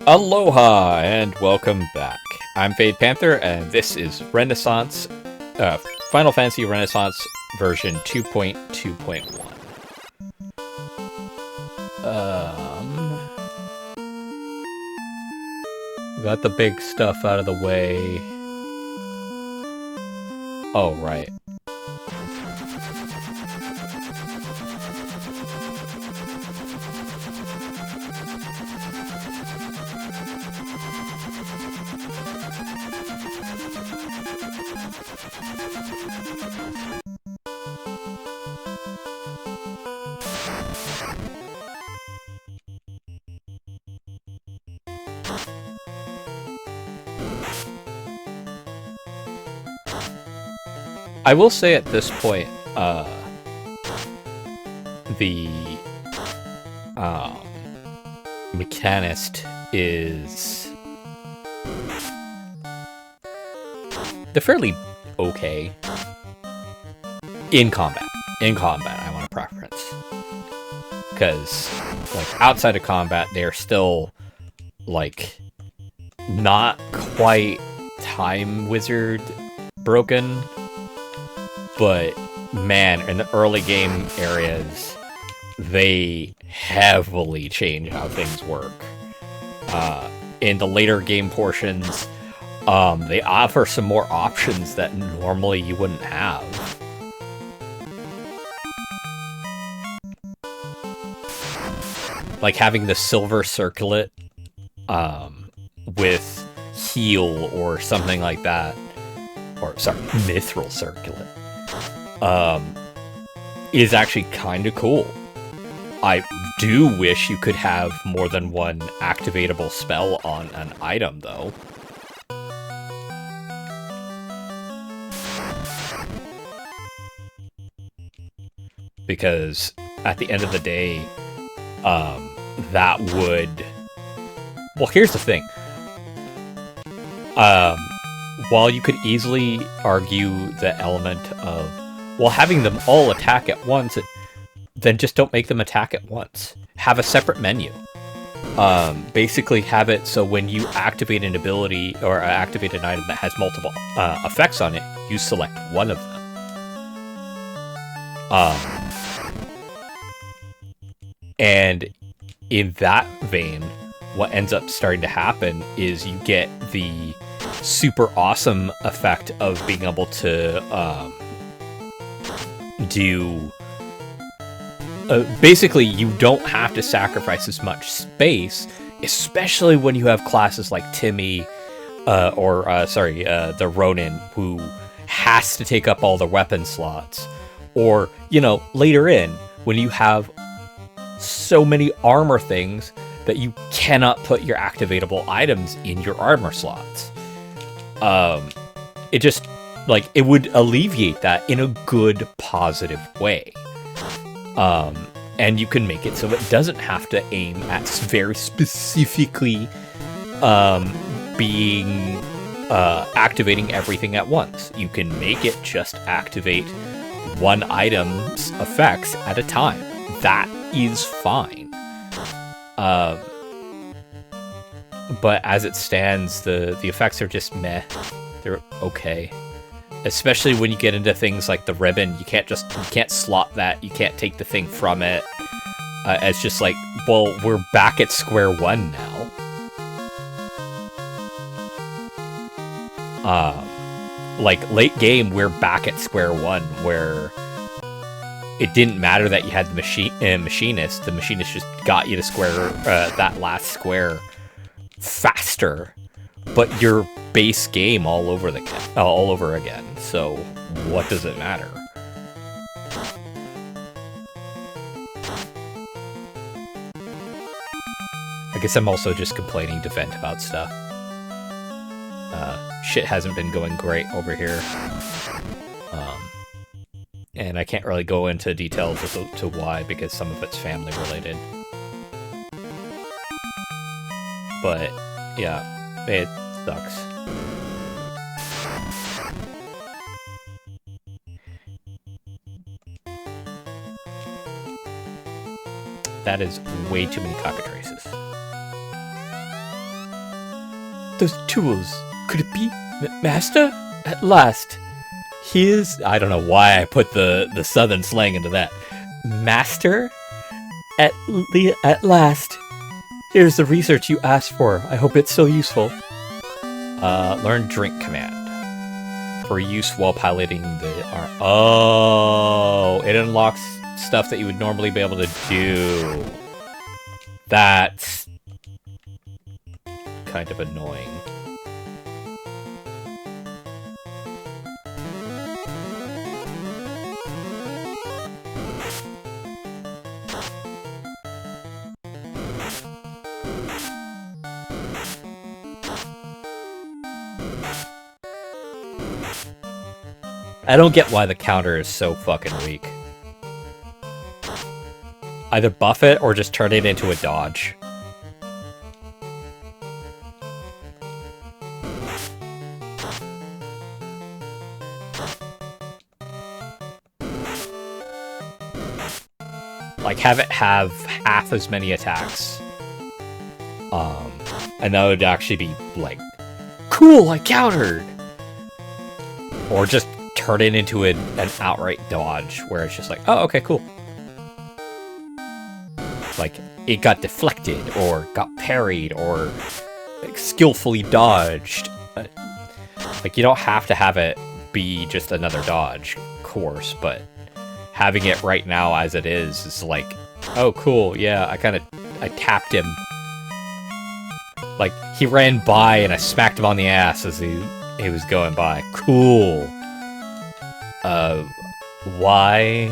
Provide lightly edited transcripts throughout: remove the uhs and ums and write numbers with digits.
Aloha and welcome back. I'm Panther, and this is Final Fantasy Renaissance version 2.2.1. Got the big stuff out of the way. Oh, right. I will say at this point, the mechanist is they're fairly okay in combat. In combat, I want a preference, because like outside of combat, they're still like not quite time wizard broken. But, man, in the early game areas, they heavily change how things work. In the later game portions, they offer some more options that normally you wouldn't have. Like having the silver circlet with heal or something like that. Or, sorry, mithril circlet. Is actually kind of cool. I do wish you could have more than one activatable spell on an item, though. Because at the end of the day, that would... Well, here's the thing. While you could easily argue the element of, well, having them all attack at once, then just don't make them attack at once. Have a separate menu. Basically have it so when you activate an ability or activate an item that has multiple effects on it, you select one of them. And in that vein, what ends up starting to happen is you get the super awesome effect of being able to do... basically, you don't have to sacrifice as much space, especially when you have classes like Timmy, the Ronin, who has to take up all the weapon slots. Or, you know, later in, when you have so many armor things that you cannot put your activatable items in your armor slots. It just, like, it would alleviate that in a good, positive way. And you can make it so it doesn't have to aim at very specifically activating everything at once. You can make it just activate one item's effects at a time. That is fine. But as it stands, the effects are just meh. They're okay. Especially when you get into things like the ribbon, you can't slot that, you can't take the thing from it. It's just like, well, we're back at square one now. Like, late game, we're back at square one, where it didn't matter that you had the machinist. The machinist just got you to square that last square faster, but your base game all over again. So what does it matter? I guess I'm also just complaining to vent about stuff. Shit hasn't been going great over here. And I can't really go into details as to why, because some of it's family related. But, yeah, it sucks. That is way too many cockatrices. those tools. Could it be Master? At last. I don't know why I put the southern slang into that. Master? At last. Here's the research you asked for. I hope it's still useful. Learn drink command. For use while piloting the arm. Oh, it unlocks stuff that you would normally be able to do. That's kind of annoying. I don't get why the counter is so fucking weak. Either buff it or just turn it into a dodge. Like, have it have half as many attacks. And that would actually be, like, cool, I countered! Or just turn it into an outright dodge, where it's just like, oh, okay, cool. Like, it got deflected, or got parried, or like, skillfully dodged. Like, you don't have to have it be just another dodge, of course, but having it right now as it is like, oh, cool, yeah, I tapped him. Like, he ran by and I smacked him on the ass as he was going by. Cool. Why?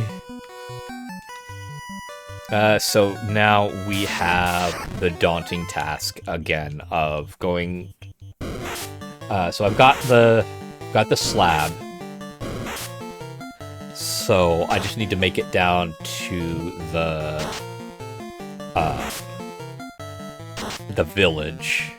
So now we have the daunting task again of going... so I've got the slab. So I just need to make it down to the village.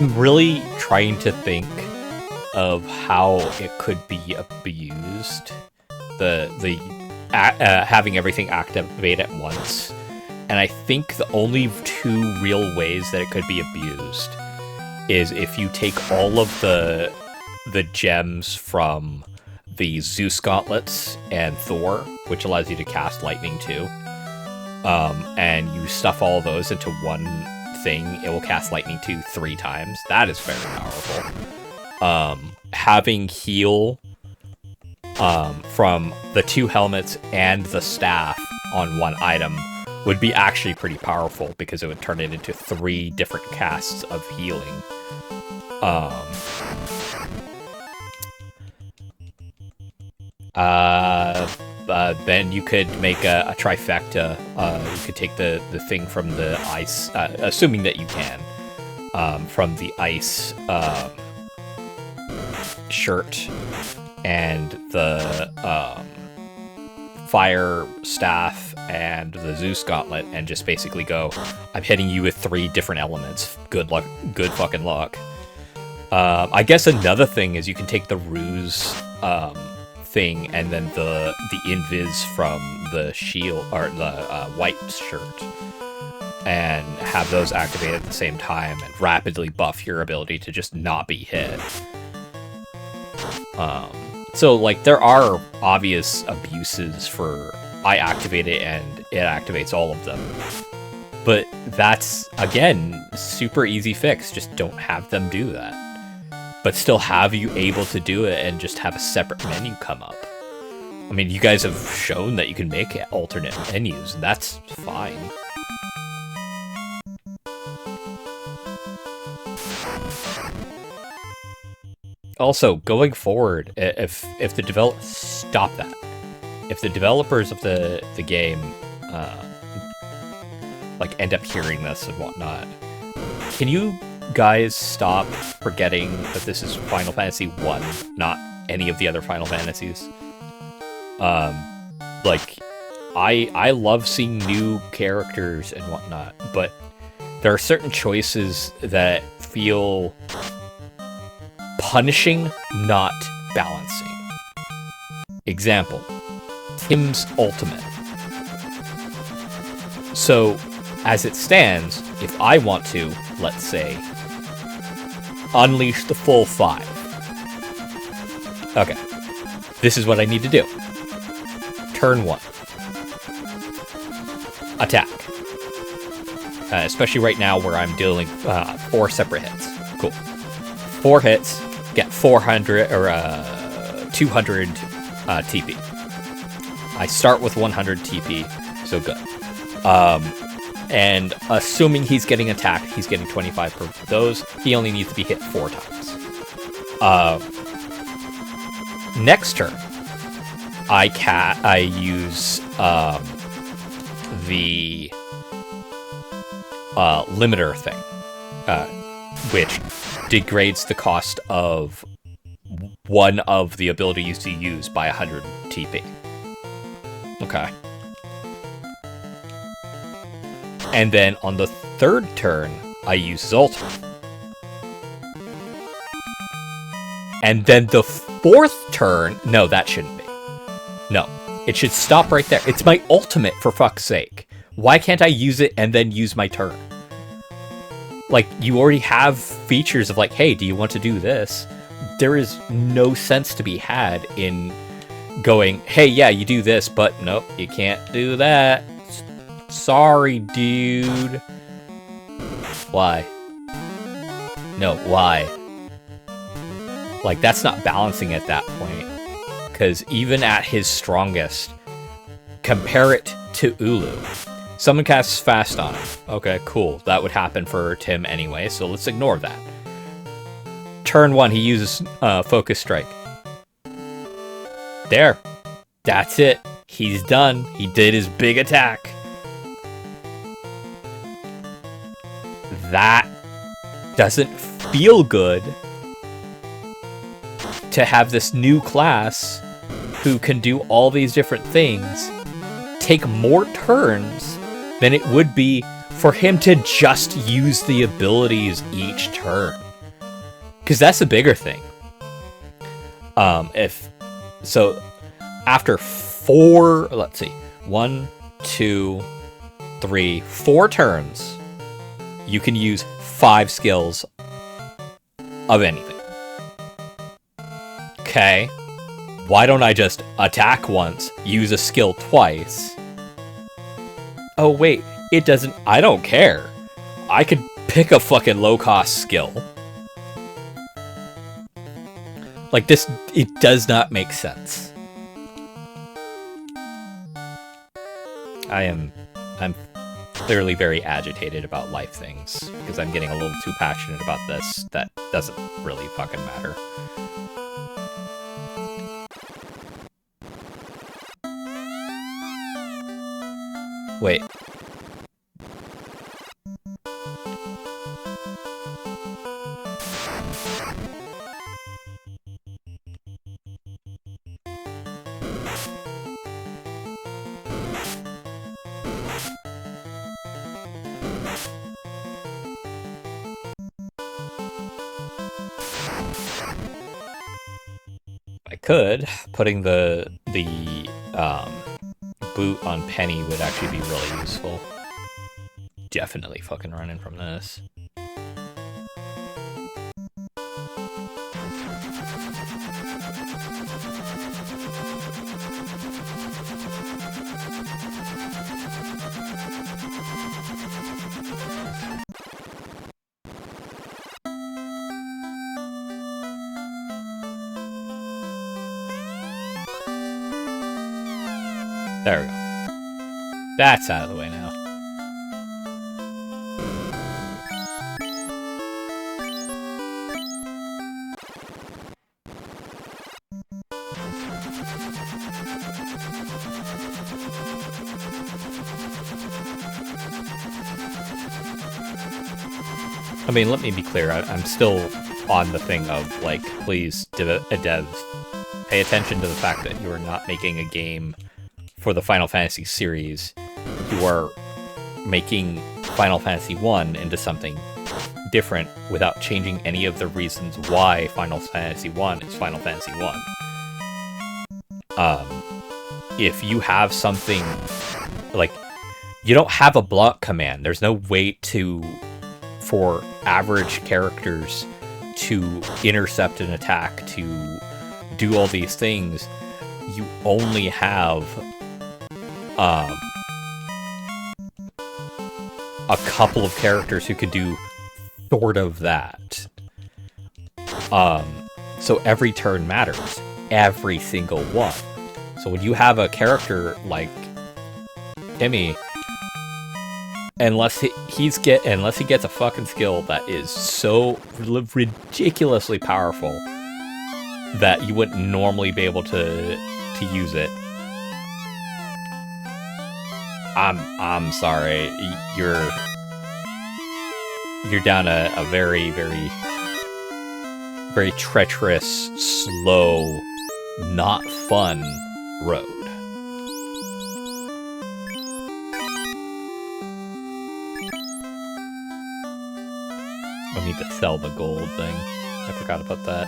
I'm really trying to think of how it could be abused. Having everything activate at once. And I think the only two real ways that it could be abused is if you take all of the gems from the Zeus gauntlets and Thor, which allows you to cast lightning too, and you stuff all those into one thing, it will cast lightning 3 times. That is very powerful. Having heal from the 2 helmets and the staff on one item would be actually pretty powerful because it would turn it into 3 different casts of healing. Then you could make a trifecta. You could take the thing from the ice, assuming that you can, from the ice shirt and the fire staff and the Zeus gauntlet, and just basically go, I'm hitting you with 3 different elements. Good luck. Good fucking luck. I guess another thing is you can take the ruse thing and then the invis from the shield or the white shirt and have those activated at the same time and rapidly buff your ability to just not be hit. So like there are obvious abuses for I activate it and it activates all of them, but that's again super easy fix. Just don't have them do that. But still have you able to do it and just have a separate menu come up. I mean, you guys have shown that you can make alternate menus, and that's fine. Also, going forward, if the stop that. If the developers of the game like end up hearing this and whatnot, can you guys stop forgetting that this is Final Fantasy 1, not any of the other Final Fantasies? Like, I love seeing new characters and whatnot, but there are certain choices that feel punishing, not balancing. Example, Tim's ultimate. So, as it stands, if I want to, let's say, unleash the full 5. Okay, this is what I need to do. Turn 1. Attack. Especially right now where I'm dealing 4 separate hits. Cool. 4 hits, get 400 or 200 TP. I start with 100 TP, so good. And assuming he's getting attacked, he's getting 25 per those. He only needs to be hit 4 times. Next turn, I use the limiter thing, which degrades the cost of one of the abilities you use by 100 TP. Okay. And then on the 3rd turn, I use his ultimate. And then the 4th turn... No, that shouldn't be. No. It should stop right there. It's my ultimate, for fuck's sake. Why can't I use it and then use my turn? Like, you already have features of like, hey, do you want to do this? There is no sense to be had in going, hey, yeah, you do this, but nope, you can't do that. Sorry, dude. Why? No, why? Like, that's not balancing at that point. Because even at his strongest, compare it to Ulu. Someone casts fast on him. Okay, cool. That would happen for Tim anyway, so let's ignore that. Turn 1, he uses Focus Strike. There. That's it. He's done. He did his big attack. That doesn't feel good to have this new class who can do all these different things take more turns than it would be for him to just use the abilities each turn. Because that's the bigger thing. After 4, let's see, 1, 2, 3, 4 turns, you can use 5 skills of anything. Okay, why don't I just attack once, use a skill twice? Oh wait, it doesn't, I don't care. I could pick a fucking low-cost skill. Like this, it does not make sense. I'm clearly very agitated about life things, because I'm getting a little too passionate about this. That doesn't really fucking matter. Wait. I could. Putting the boot on Penny would actually be really useful. Definitely fucking running from this. There we go. That's out of the way now. I mean, let me be clear. I'm still on the thing of, like, please, devs, pay attention to the fact that you are not making a game for the Final Fantasy series, you are making Final Fantasy 1 into something different without changing any of the reasons why Final Fantasy 1 is Final Fantasy 1. If you have something like, you don't have a block command, there's no way for average characters to intercept an attack, to do all these things. You only have a couple of characters who could do sort of that. So every turn matters. Every single one. So when you have a character like Timmy, unless he gets a fucking skill that is so ridiculously powerful that you wouldn't normally be able to use it, I'm sorry, you're down a very, very, very treacherous, slow, not fun road. I need to sell the gold thing. I forgot about that.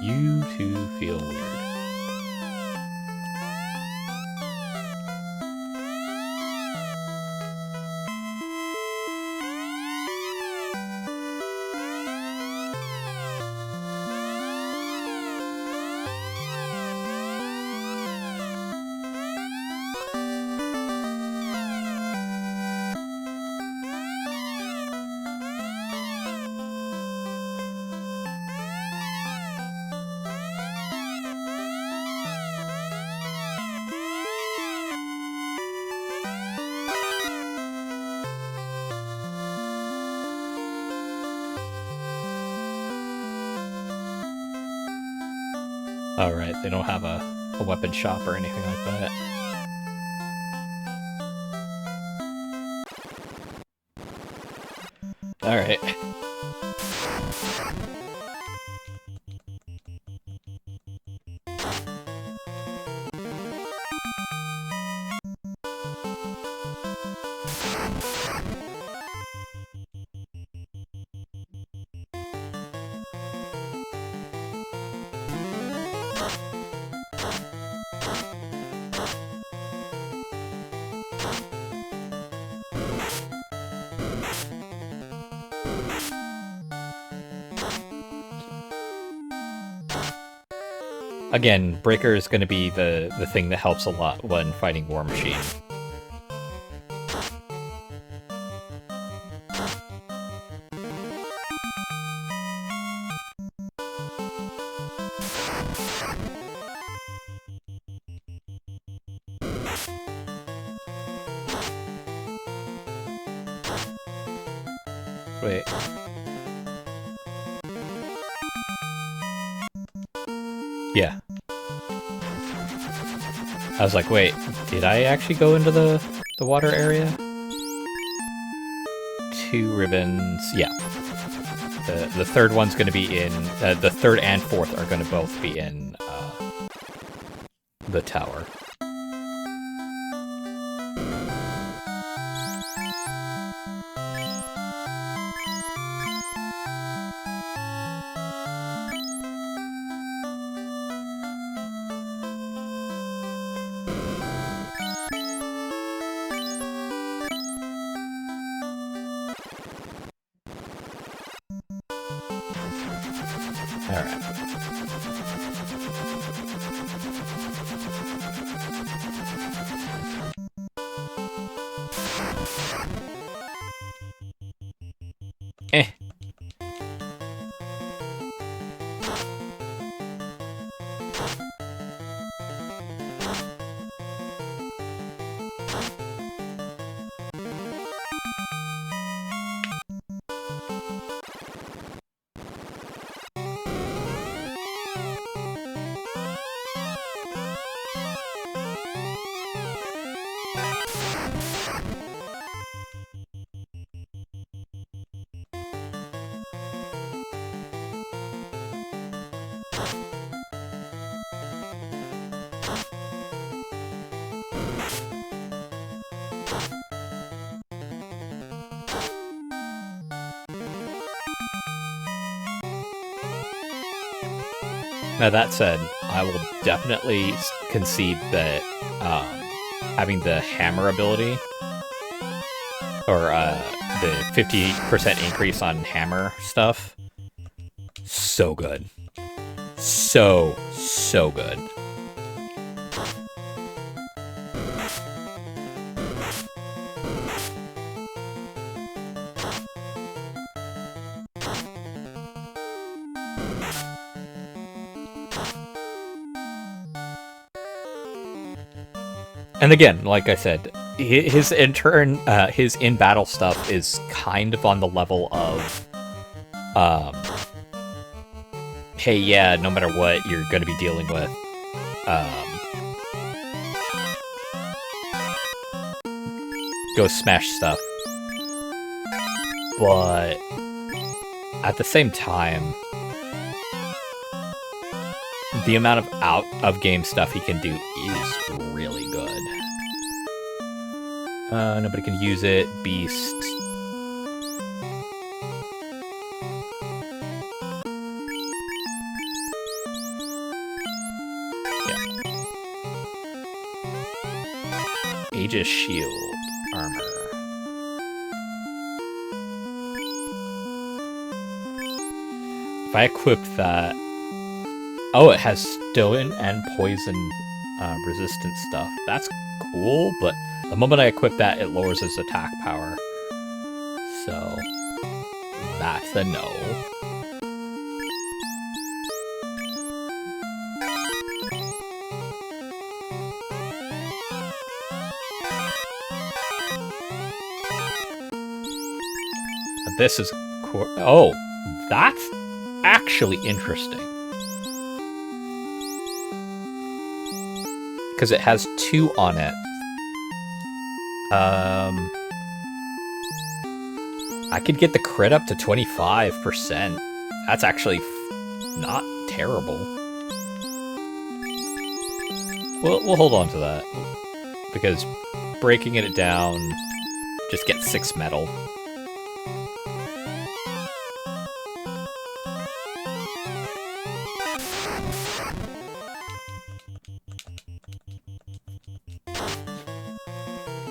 You two feel weird. Alright, they don't have a weapon shop or anything like that. Alright. Again, Breaker is going to be the thing that helps a lot when fighting War Machine. Wait. Yeah. I was like, wait, did I actually go into the water area? 2 ribbons, yeah. The third one's going to be in, the third and fourth are going to both be in the tower. Now that said, I will definitely concede that having the hammer ability, or the 50% increase on hammer stuff, so good. So good. And again, like I said, his in-battle stuff is kind of on the level of, hey, yeah, no matter what you're going to be dealing with, go smash stuff. But at the same time, the amount of out-of-game stuff he can do is really good. Nobody can use it. Beast. Yeah. Aegis Shield. Armor. If I equip that... Oh, it has stone and poison resistant stuff. That's cool, but the moment I equip that, it lowers his attack power. So, that's a no. This is... Oh, that's actually interesting. Because it has 2 on it. I could get the crit up to 25%. That's actually not terrible. We'll hold on to that. Because breaking it down just gets 6 metal.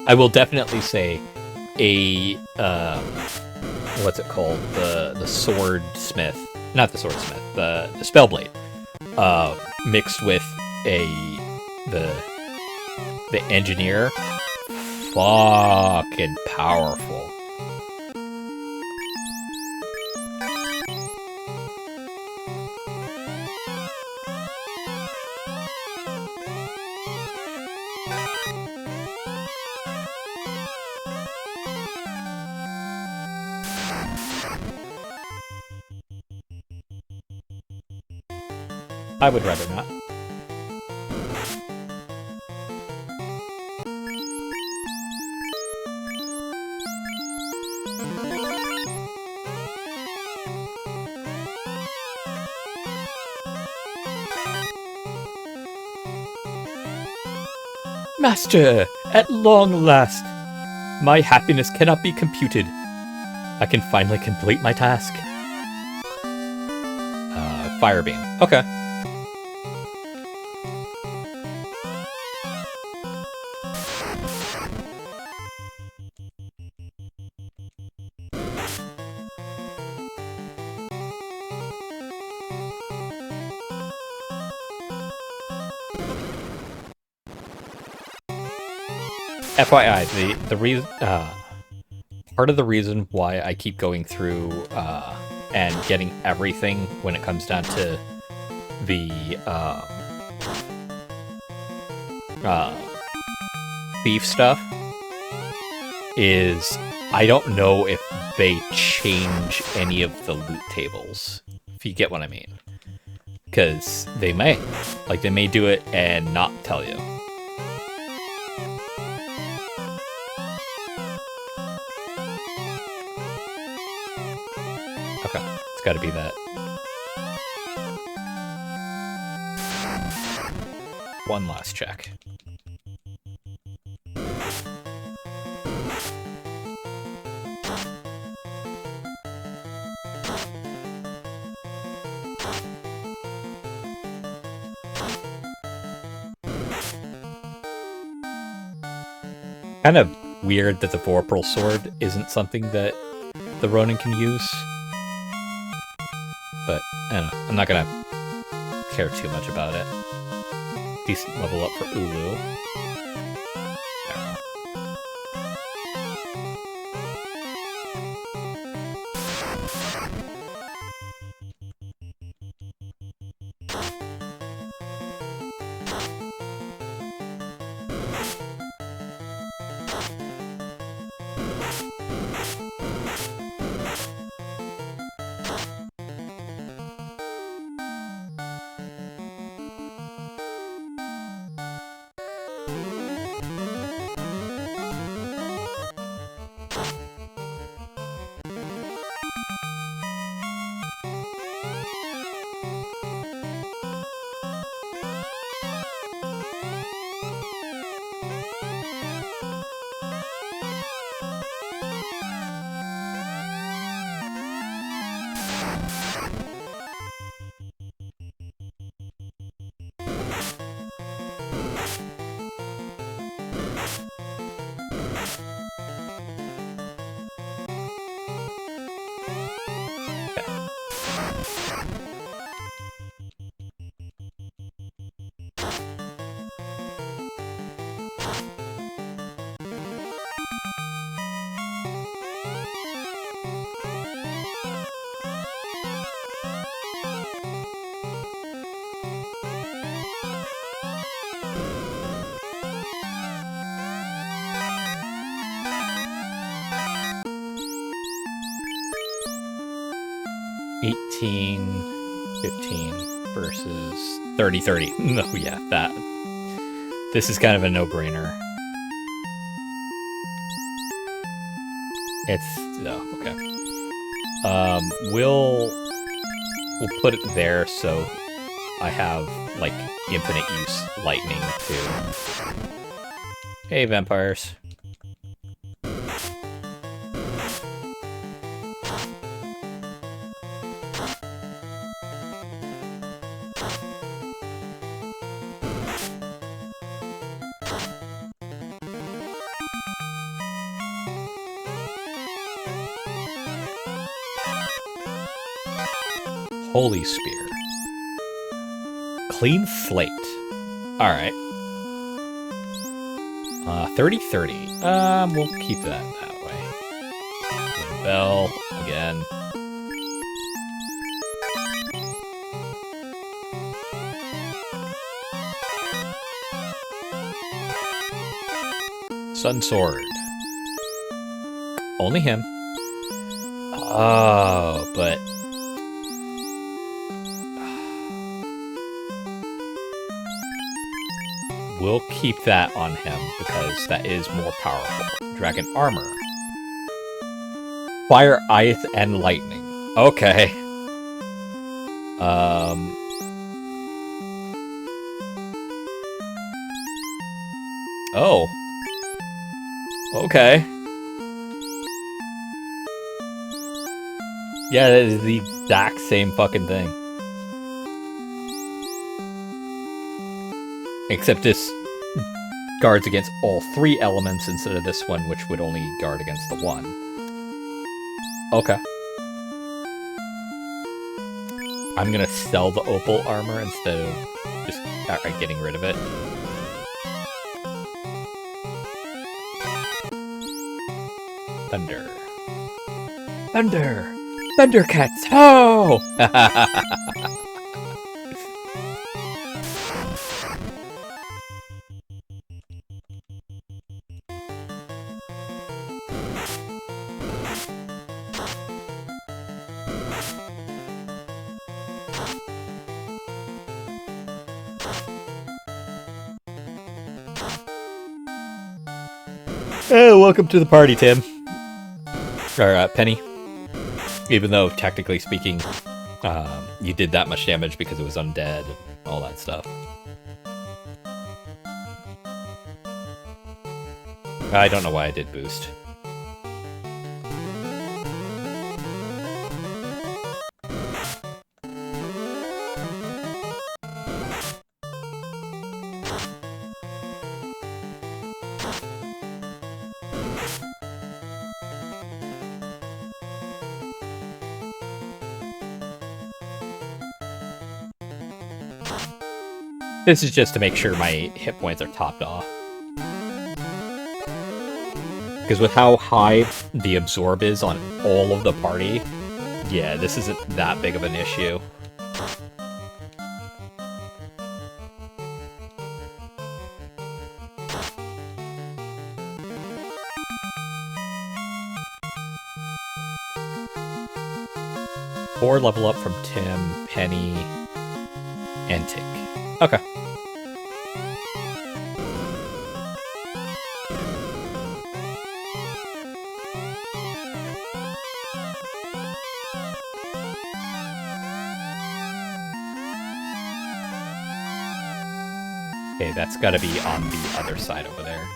I will definitely say a what's it called? The swordsmith, not the swordsmith, the spellblade, mixed with the engineer, fucking powerful. I would rather not. Master, at long last, my happiness cannot be computed. I can finally complete my task. Fire beam. Okay. FYI, the reason part of the reason why I keep going through and getting everything when it comes down to the thief stuff is I don't know if they change any of the loot tables, if you get what I mean. Because they may. Like, they may do it and not tell you. Okay, it's gotta be that. One last check. Kind of weird that the Vorpal sword isn't something that the Ronin can use. But, I don't know. I'm not gonna care too much about it. Decent level up for Ulu. I don't know. 18-15 versus 30-30. No, yeah, that. This is kind of a no-brainer. It's okay. We'll put it there so I have like infinite use lightning too. Hey, vampires. Holy Spear. Clean slate. Alright. 30-30. We'll keep that way. Bell, again. Sun Sword. Only him. Oh, but... We'll keep that on him, because that is more powerful. Dragon Armor. Fire, Ice, and Lightning. Okay. Oh. Okay. Yeah, that is the exact same fucking thing. Except this guards against all 3 elements instead of this one, which would only guard against the 1. Okay. I'm gonna sell the opal armor instead of just outright getting rid of it. Thunder. Thunder! Thundercats! Ho! Hey, welcome to the party, Tim. Or, Penny. Even though, technically speaking, you did that much damage because it was undead and all that stuff. I don't know why I did boost. This is just to make sure my hit points are topped off. Because with how high the absorb is on all of the party, yeah, this isn't that big of an issue. Or level up from Tim, Penny, and Tick. Okay. Okay, that's gotta be on the other side over there.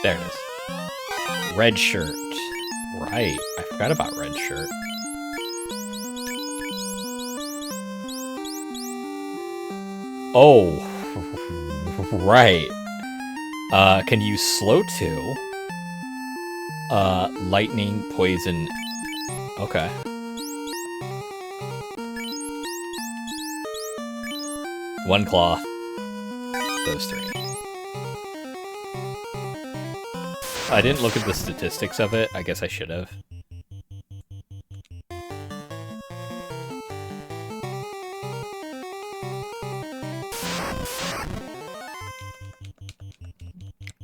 There it is. Red shirt. Right. I forgot about red shirt. Oh. Right. Can use slow 2. Lightning, poison. Okay. One claw. Those 3. I didn't look at the statistics of it. I guess I should have.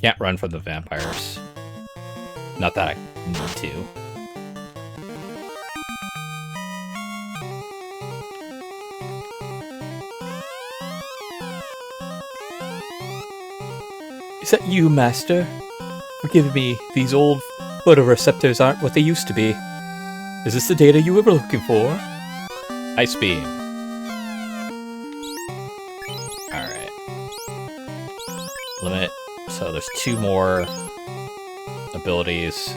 Can't run from the vampires. Not that I need to. Is that you, Master? Forgive me, these old photoreceptors aren't what they used to be. Is this the data you were looking for? Ice beam. Alright. Limit. So there's 2 more abilities.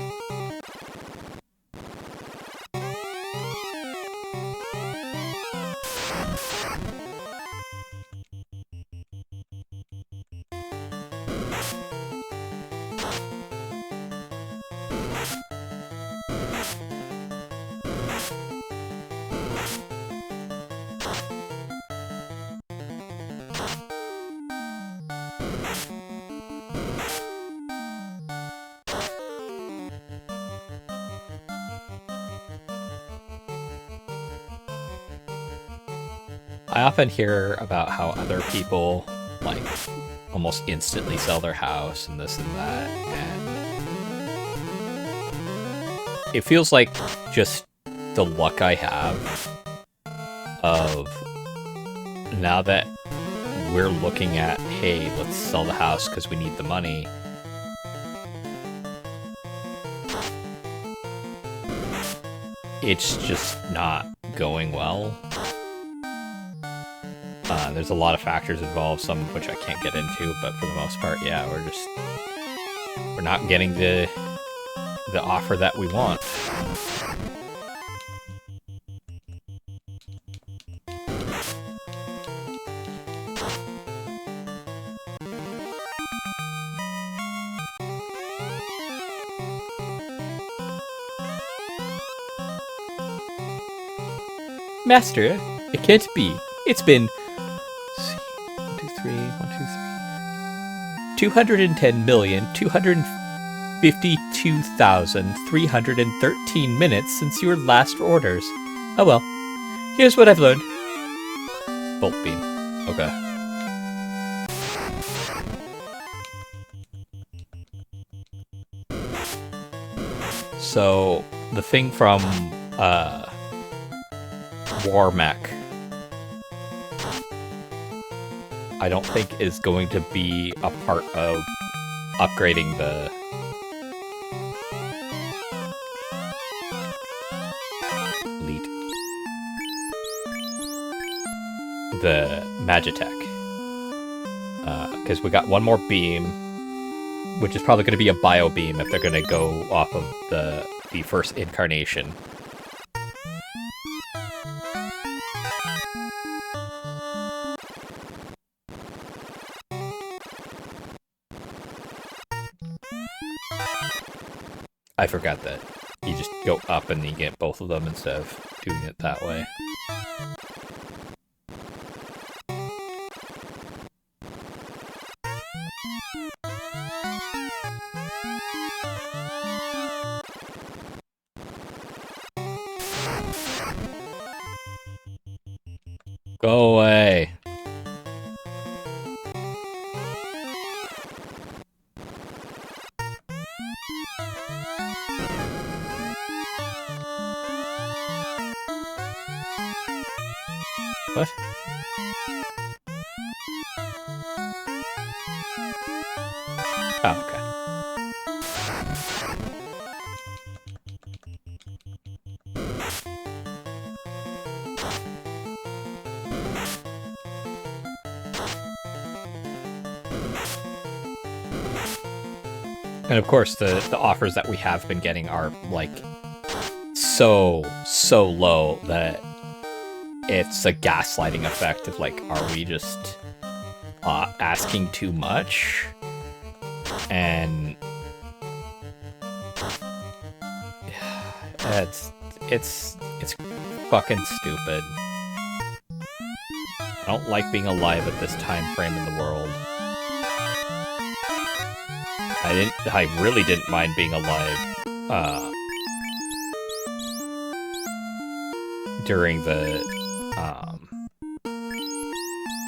I often hear about how other people, like, almost instantly sell their house and this and that, and it feels like just the luck I have of now that we're looking at, hey, let's sell the house because we need the money. It's just not going well. There's a lot of factors involved, some of which I can't get into, but for the most part, yeah, we're not getting the offer that we want. Master, it can't be. It's been 210,252,313 minutes since your last orders. Oh well. Here's what I've learned. Bolt beam. Okay. So, the thing from, War Mech, I don't think is going to be a part of upgrading Elite. The Magitech. Because we got one more beam, which is probably going to be a bio beam if they're going to go off of the first incarnation. I forgot that you just go up and you get both of them instead of doing it that way. Go away. What? Oh, okay. And of course, the offers that we have been getting are, like, so low that it's a gaslighting effect of, like, are we just asking too much? And it's fucking stupid. I don't like being alive at this time frame in the world. I really didn't mind being alive during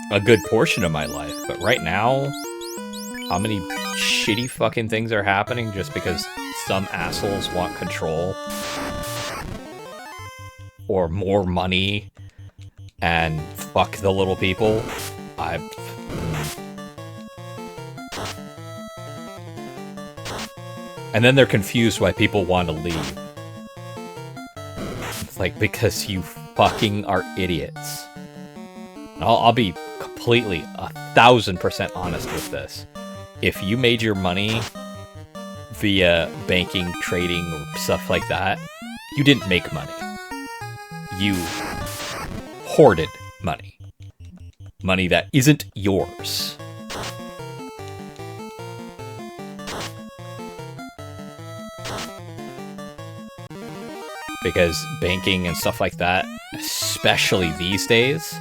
a good portion of my life, but right now, how many shitty fucking things are happening just because some assholes want control or more money and fuck the little people. And then they're confused why people want to leave. It's like, because you fucking are idiots. I'll be completely 1000% honest with this. If you made your money via banking, trading, or stuff like that, you didn't make money. You hoarded money. Money that isn't yours. Because banking and stuff like that, especially these days,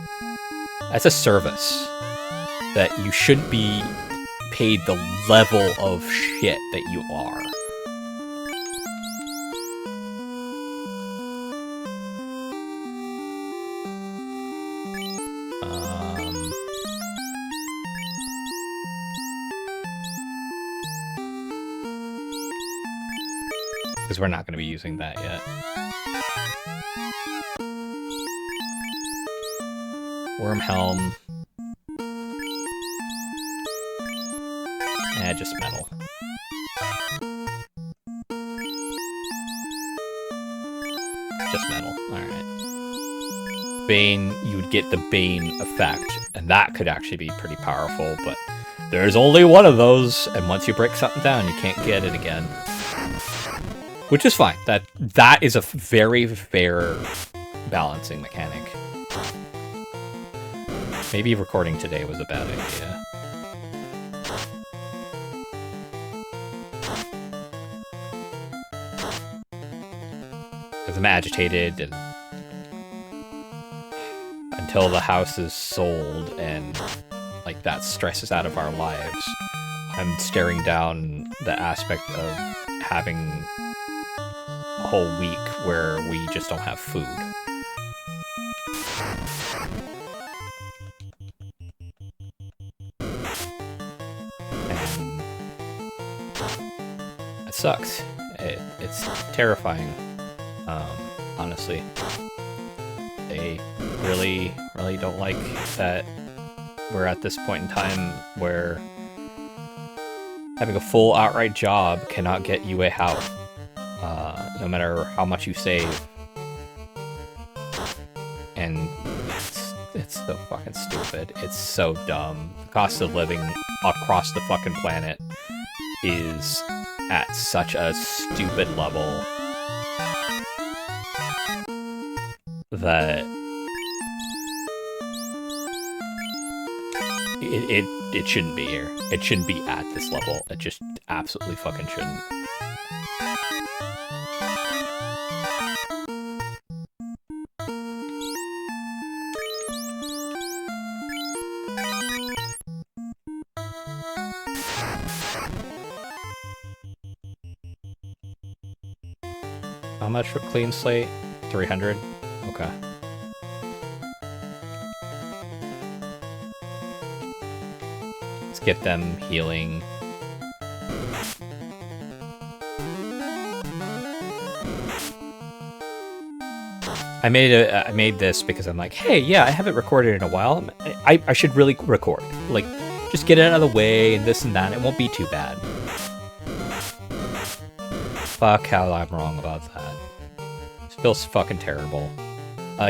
that's a service that you shouldn't be paid the level of shit that you are. Because we're not going to be using that yet. Wormhelm. Just metal. Just metal. Alright. Bane, you would get the Bane effect, and that could actually be pretty powerful, but there's only one of those, and once you break something down, you can't get it again. Which is fine. That is a very fair balancing mechanic. Maybe recording today was a bad idea. Because I'm agitated, and until the house is sold and like that stresses out of our lives, I'm staring down the aspect of having a whole week where we just don't have food. And it sucks. It's terrifying. Honestly, they really don't like that we're at this point in time where having a full outright job cannot get you a house. No matter how much you save, and it's so fucking stupid. It's so dumb. The cost of living across the fucking planet is at such a stupid level that it shouldn't be here. It shouldn't be at this level. It just absolutely fucking shouldn't. How much for clean slate? 300? Okay. Let's get them healing. I made this because I'm like, hey, yeah, I haven't recorded in a while. I should really record. Like, just get it out of the way and this and that. It won't be too bad. Fuck how I'm wrong about that. This feels fucking terrible.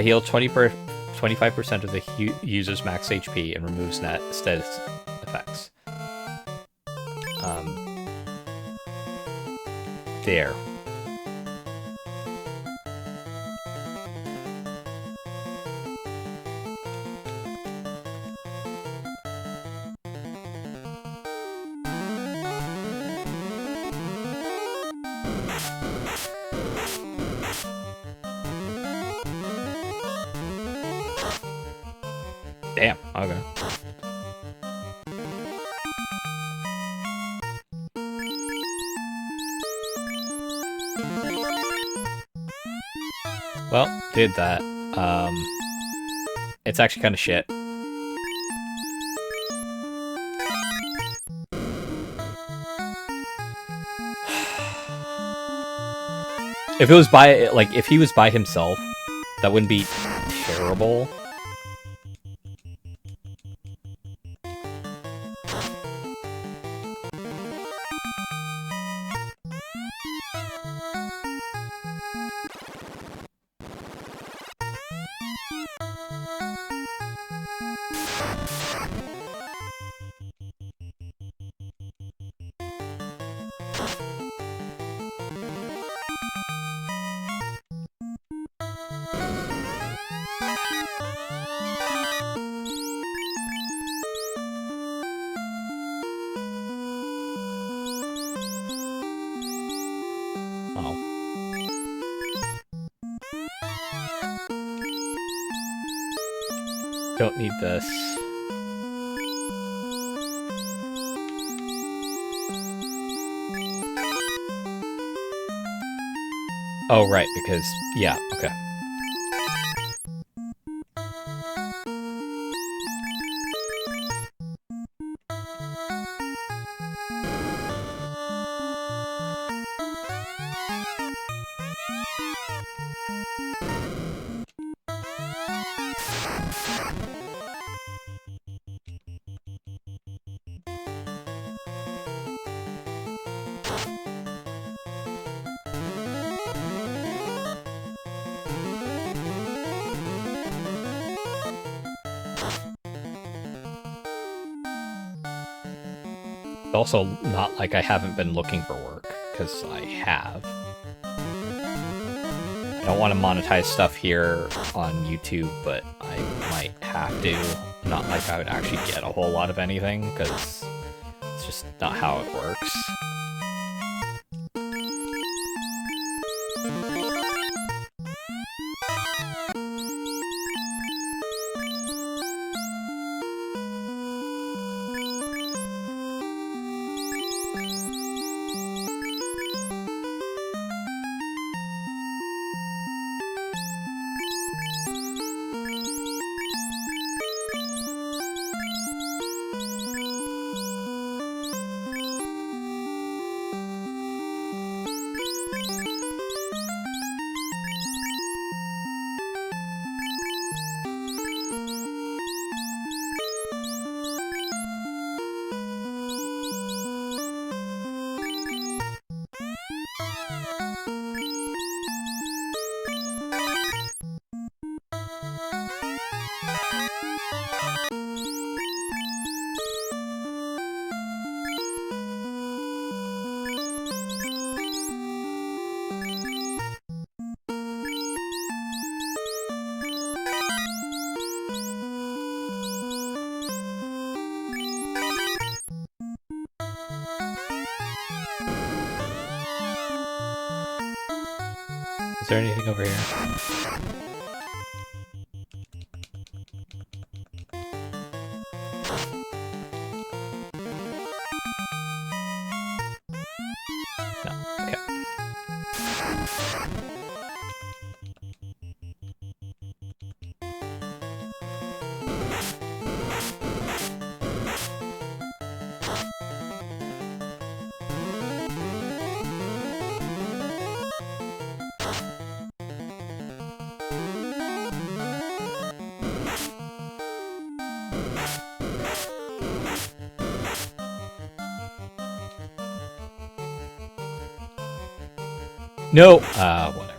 Heal 25% of the user's max HP and removes net status effects. There. Damn, okay. Well, did that. It's actually kind of shit. If it was by, like, if he was by himself, that wouldn't be terrible. Don't need this. Oh, right, because, yeah, okay. Also, not like I haven't been looking for work, because I have. I don't want to monetize stuff here on YouTube, but I might have to. Not like I would actually get a whole lot of anything, because it's just not how it works. Is there anything over here? No. Okay. No! Whatever.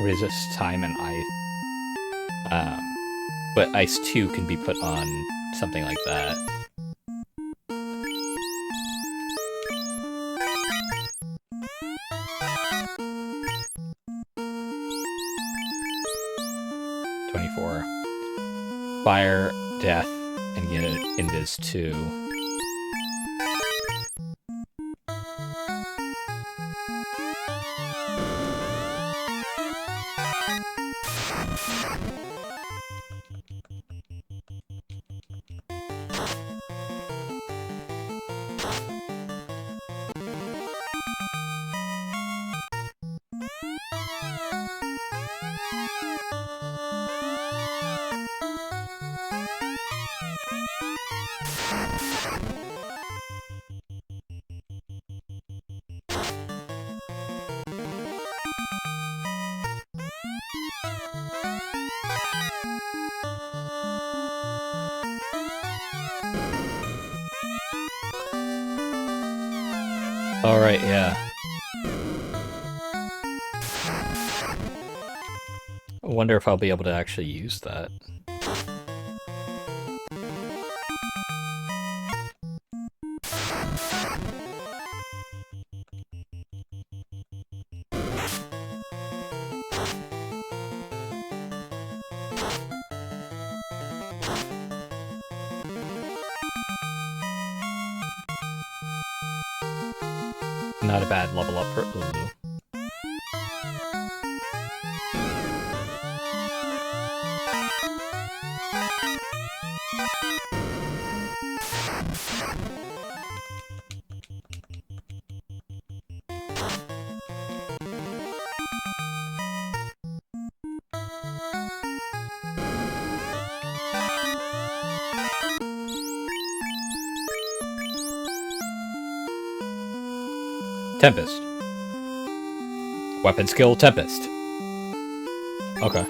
Resist time and ice. But ice 2 can be put on something like that. Fire, death, and get an invis 2. Alright, yeah. I wonder if I'll be able to actually use that. Not a bad level up for Ulu. Tempest. Weapon skill, Tempest. Okay.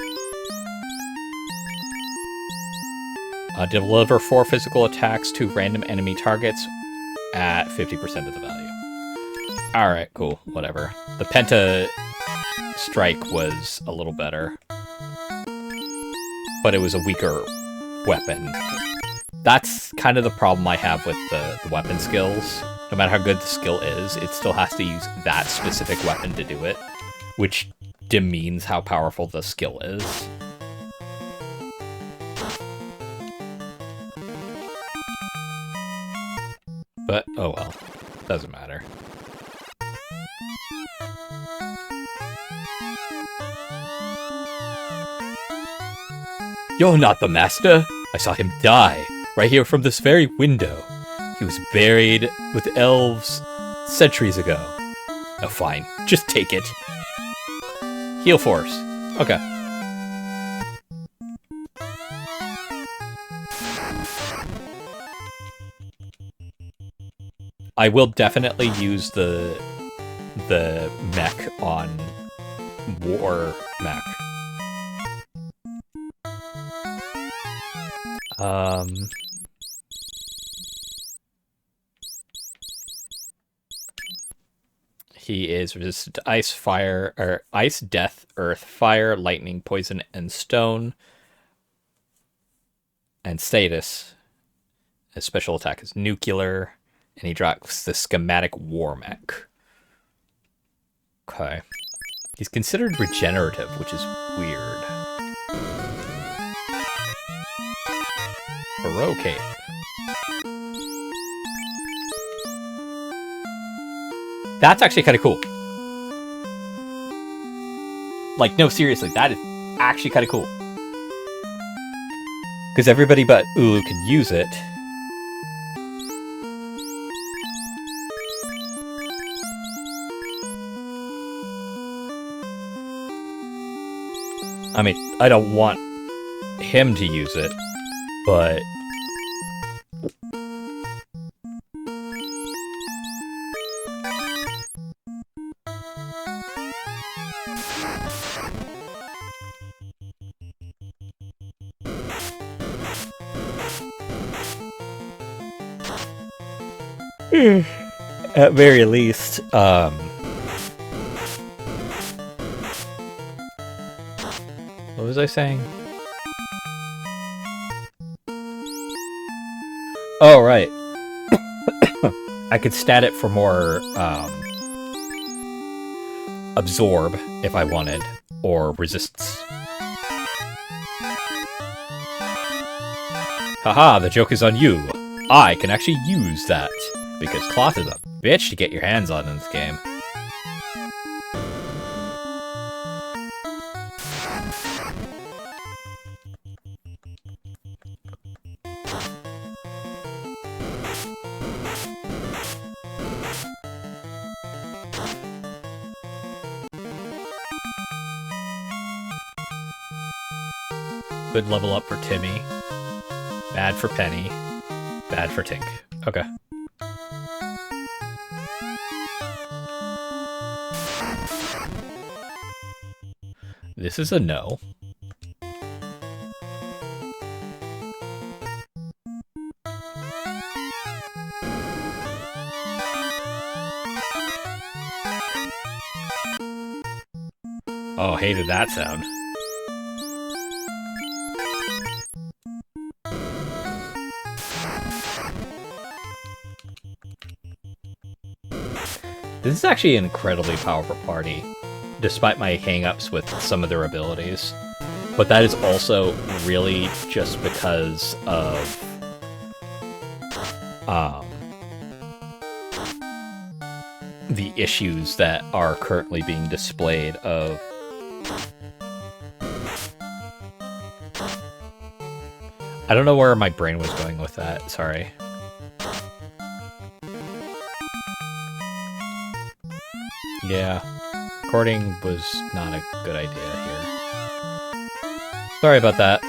Deliver 4 physical attacks to random enemy targets at 50% of the value. Alright, cool. Whatever. The Penta strike was a little better. But it was a weaker weapon. That's kind of the problem I have with the weapon skills. No matter how good the skill is, it still has to use that specific weapon to do it, which demeans how powerful the skill is. But, oh well. Doesn't matter. You're not the master! I saw him die, right here from this very window. He was buried with elves centuries ago. Oh, fine. Just take it. Heal force. Okay. I will definitely use the the mech on War Mech. He is resistant to ice, fire, or ice, death, earth, fire, lightning, poison, and stone. And status, his special attack is nuclear, and he drops the schematic war mech. Okay. He's considered regenerative, which is weird. Barocade. That's actually kind of cool. Like, no, seriously, that is actually kind of cool. Because everybody but Ulu can use it. I mean, I don't want him to use it, but... At very least, what was I saying? Oh, right. I could stat it for more, absorb, if I wanted, or resists. Haha, the joke is on you. I can actually use that, because cloth is a bitch to get your hands on in this game. Good level up for Timmy. Bad for Penny. Bad for Tink. Okay. This is a no. Oh, hated that sound. This is actually an incredibly powerful party, despite my hang-ups with some of their abilities. But that is also really just because of the issues that are currently being displayed of I don't know where my brain was going with that, sorry. Yeah, recording was not a good idea here. Sorry about that.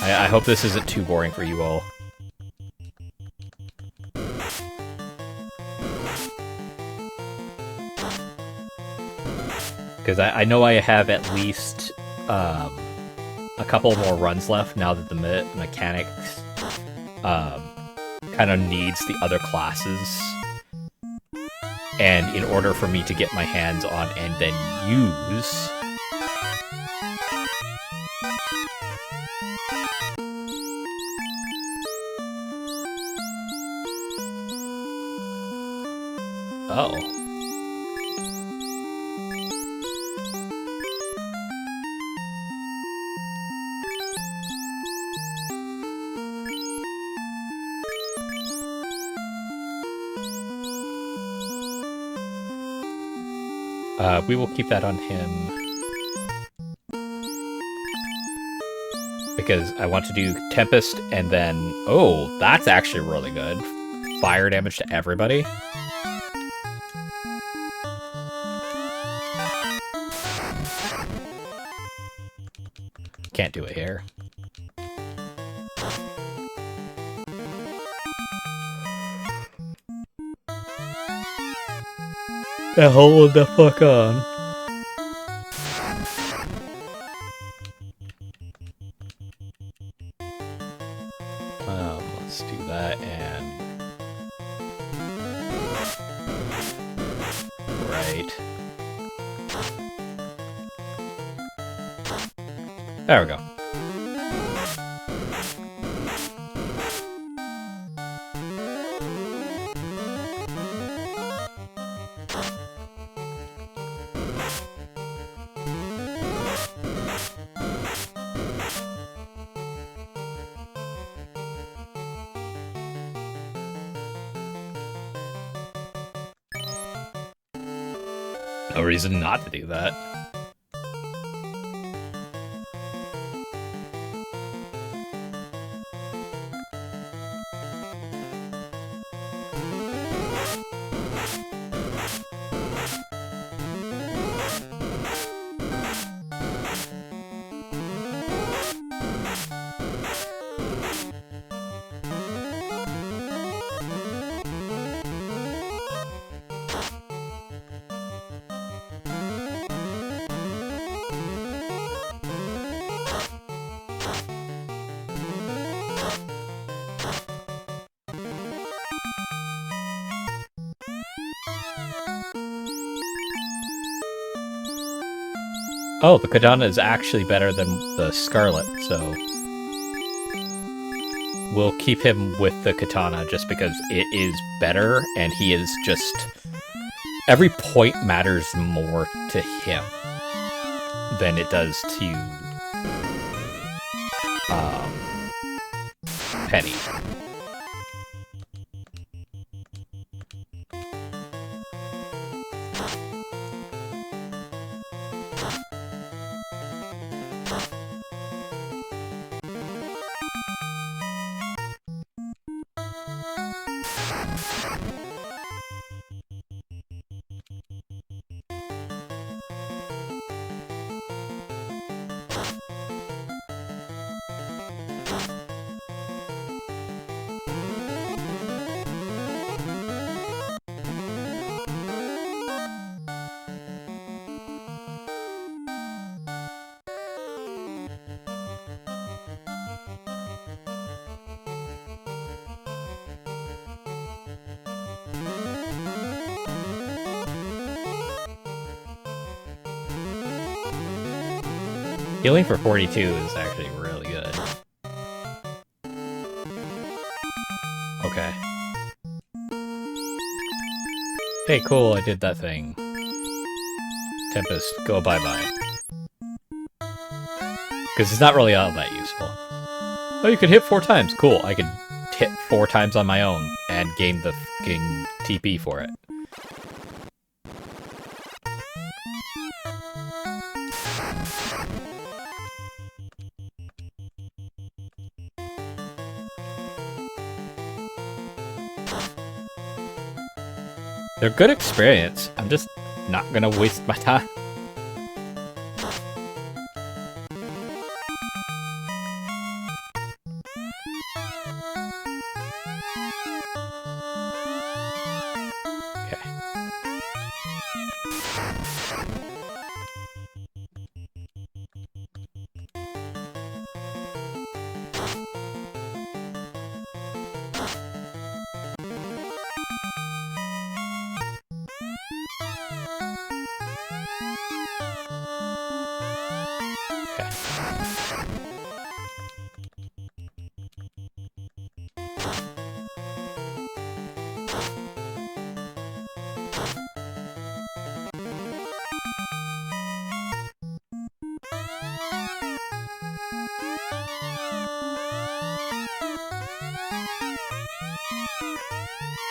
I hope this isn't too boring for you all. Because I know I have at least a couple more runs left now that the mechanics kind of needs the other classes. And in order for me to get my hands on and then use... Oh. We will keep that on him. Because I want to do Tempest and then... Oh, that's actually really good. Fire damage to everybody. Can't do it here. hold the fuck on. Let's do that and... Right. There we go. No reason not to do that. Oh, the katana is actually better than the scarlet, so we'll keep him with the katana just because it is better, and he is just... Every point matters more to him than it does to Penny. Healing for 42 is actually really good. Okay. Hey, cool, I did that thing. Tempest, go bye-bye. Because it's not really all that useful. Oh, you can hit 4 times. Cool, I can hit 4 times on my own and gain the fucking TP for it. They're good experience. I'm just not gonna waste my time. Okay.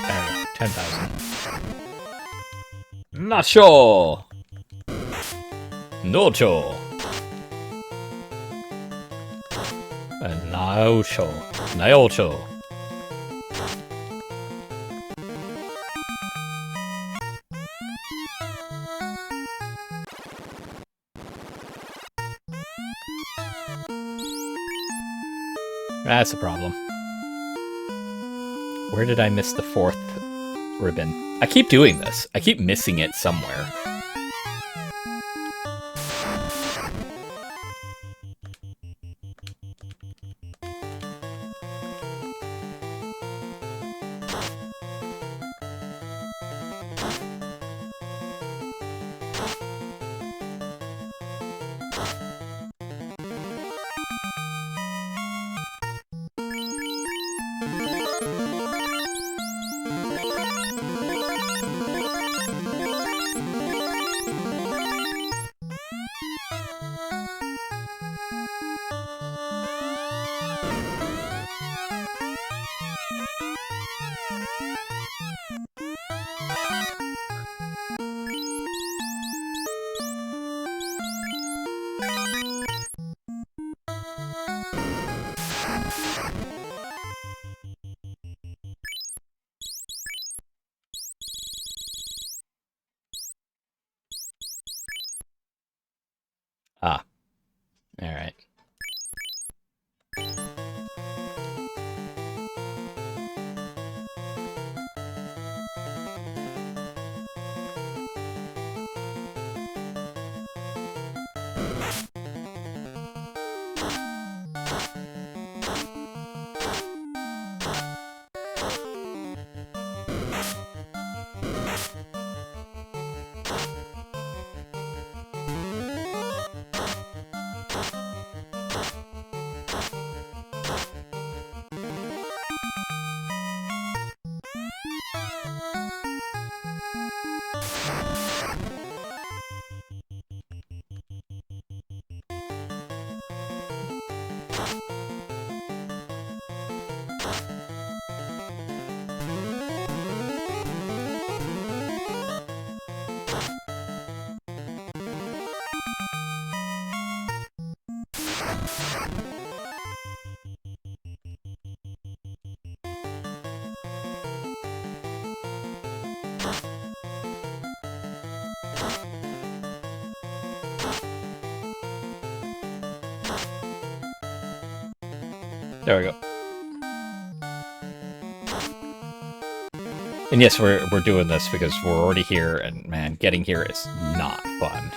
There we go, 10,000. Nacho! Nocho! Naocho. Naocho. That's a problem. Where did I miss the 4th ribbon? I keep doing this. I keep missing it somewhere. Ah. All right. There we go. And yes, we're doing this because we're already here, and man, getting here is not fun.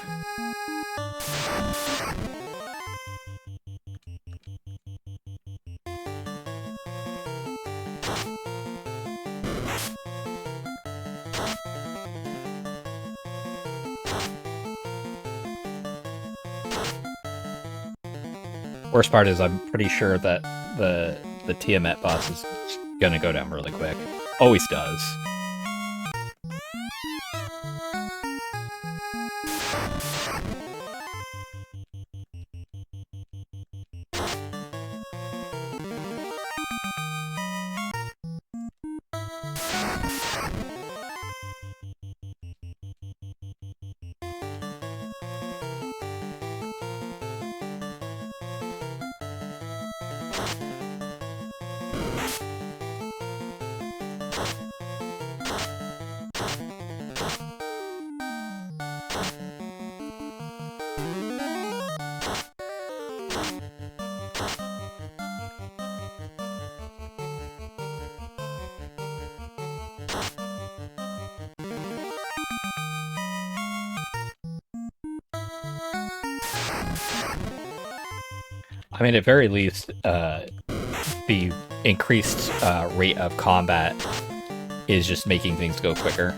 Worst part is I'm pretty sure that the Tiamat boss is gonna go down really quick. Always does. I mean, at very least, the increased rate of combat is just making things go quicker.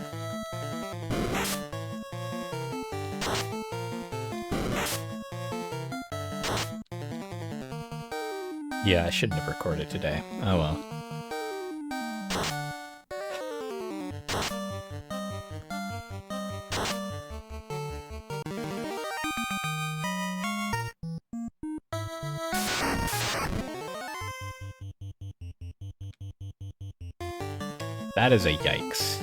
Yeah, I shouldn't have recorded today. Oh well. That is a yikes.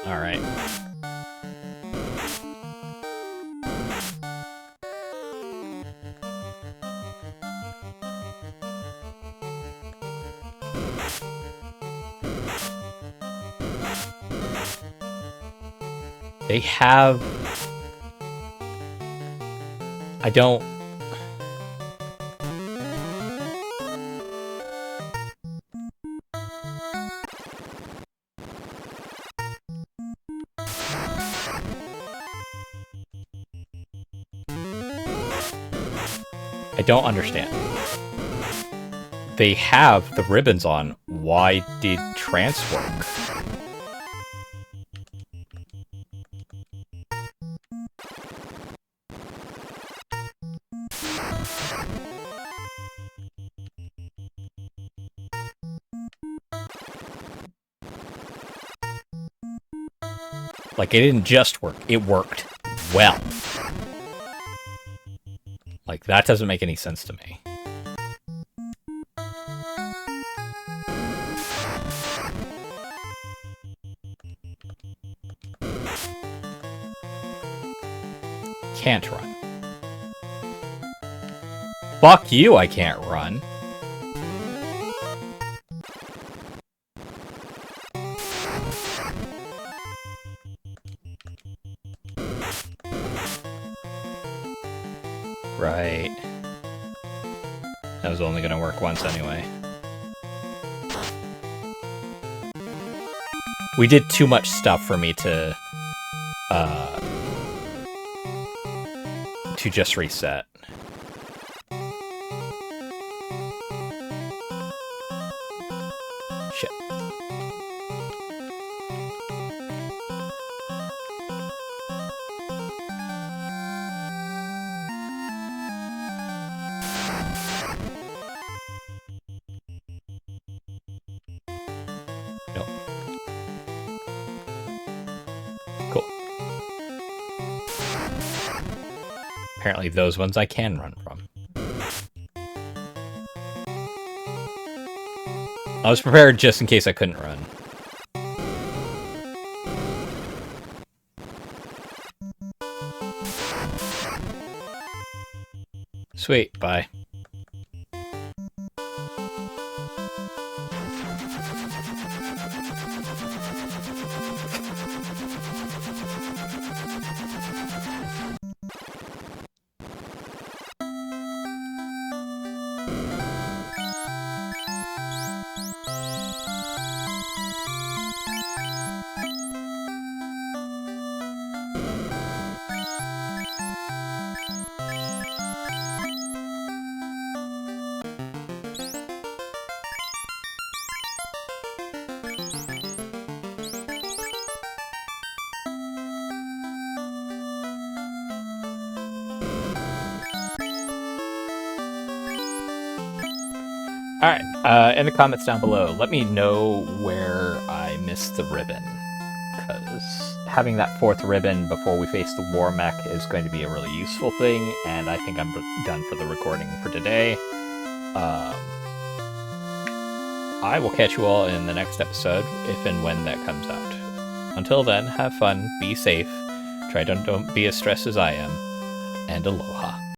All right. They have... I don't... I don't understand. They have the ribbons on. Why did trance work? Like, it didn't just work. It worked well. Like, that doesn't make any sense to me. Can't run. Fuck you, I can't run. Right. That was only gonna work once anyway. We did too much stuff for me to just reset. Shit. Nope. Cool. Apparently those ones I can run from. I was prepared just in case I couldn't run. Sweet, bye. Alright, in the comments down below, let me know where I missed the ribbon, because having that fourth ribbon before we face the war mech is going to be a really useful thing, and I think I'm done for the recording for today. I will catch you all in the next episode, if and when that comes out. Until then, have fun, be safe, try don't be as stressed as I am, and aloha.